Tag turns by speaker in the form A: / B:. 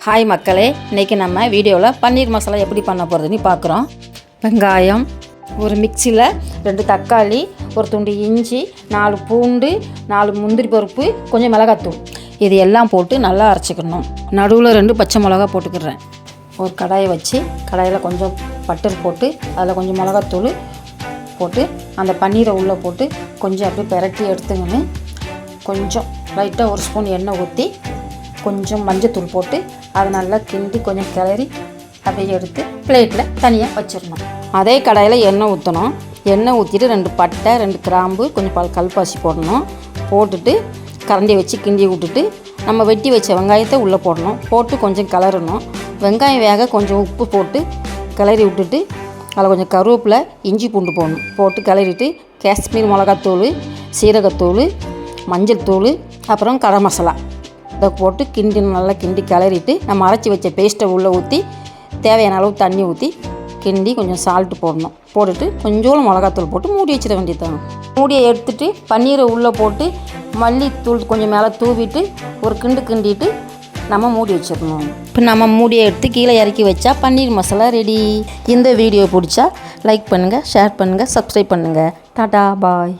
A: Hi மக்களே, இன்றைக்கி நம்ம வீடியோவில் பன்னீர் மசாலா எப்படி பண்ண போகிறதுன்னு பார்க்குறோம். வெங்காயம், ஒரு மிக்சியில் 2 தக்காளி, ஒரு துண்டு இஞ்சி, 4 பூண்டு, 4 முந்திரி பருப்பு, கொஞ்சம் மிளகாத்தூள், இது எல்லாம் போட்டு நல்லா அரைச்சிக்கணும். நடுவில் 2 பச்சை மிளகா போட்டுக்கிறேன். ஒரு கடாயை வச்சு கடாயில் கொஞ்சம் பட்டர் போட்டு அதில் கொஞ்சம் மிளகாத்தூள் போட்டு அந்த பன்னீரை உள்ளே போட்டு கொஞ்சம் அப்படியே பிரட்டி எடுத்துங்கன்னு கொஞ்சம் லைட்டாக ஒரு ஸ்பூன் எண்ணெய் ஊற்றி கொஞ்சம் மஞ்சத்தூள் போட்டு அதை நல்லா கிண்டி கொஞ்சம் கிளறி அப்படியே எடுத்து பிளேட்டில் தனியாக வச்சிடணும். அதே கடாயில் எண்ணெய் ஊற்றணும். எண்ணெய் ஊற்றிட்டு 2 பட்டை, 2 கிராம்பு, கொஞ்சம் கல்பாசி போடணும். போட்டுட்டு கரண்டியை வச்சு கிண்டி விட்டுட்டு நம்ம வெட்டி வச்ச வெங்காயத்தை உள்ளே போடணும். போட்டு கொஞ்சம் கிளறணும். வெங்காயம் வேக கொஞ்சம் உப்பு போட்டு கிளறி விட்டுட்டு அதில் கொஞ்சம் கருவேப்பிலை, இஞ்சி பூண்டு போடணும். போட்டு கிளறிட்டு காஷ்மீர் மிளகாத்தூள், சீரகத்தூள், மஞ்சள் தூள், அப்புறம் கரம் மசாலா இதை போட்டு நல்லா கிண்டி கிளறிட்டு நம்ம அரைச்சி வச்ச பேஸ்ட்டை உள்ளே ஊற்றி தேவையான அளவு தண்ணி ஊற்றி கிண்டி கொஞ்சம் சால்ட்டு போடணும். போட்டுட்டு கொஞ்சோண்டு மிளகாத்தூள் போட்டு மூடி வச்சிட வேண்டியதுதான். மூடியை எடுத்துகிட்டு பன்னீரை உள்ளே போட்டு மல்லித்தூள் கொஞ்சம் மேலே தூவிட்டு ஒரு கிண்டிட்டு நம்ம மூடி வச்சிடணும். இப்போ நம்ம மூடியை எடுத்து கீழே இறக்கி வச்சா பன்னீர் மசாலா ரெடி. இந்த வீடியோ பிடிச்சா லைக் பண்ணுங்கள், ஷேர் பண்ணுங்கள், சப்ஸ்கிரைப் பண்ணுங்கள். டாடா, பாய்.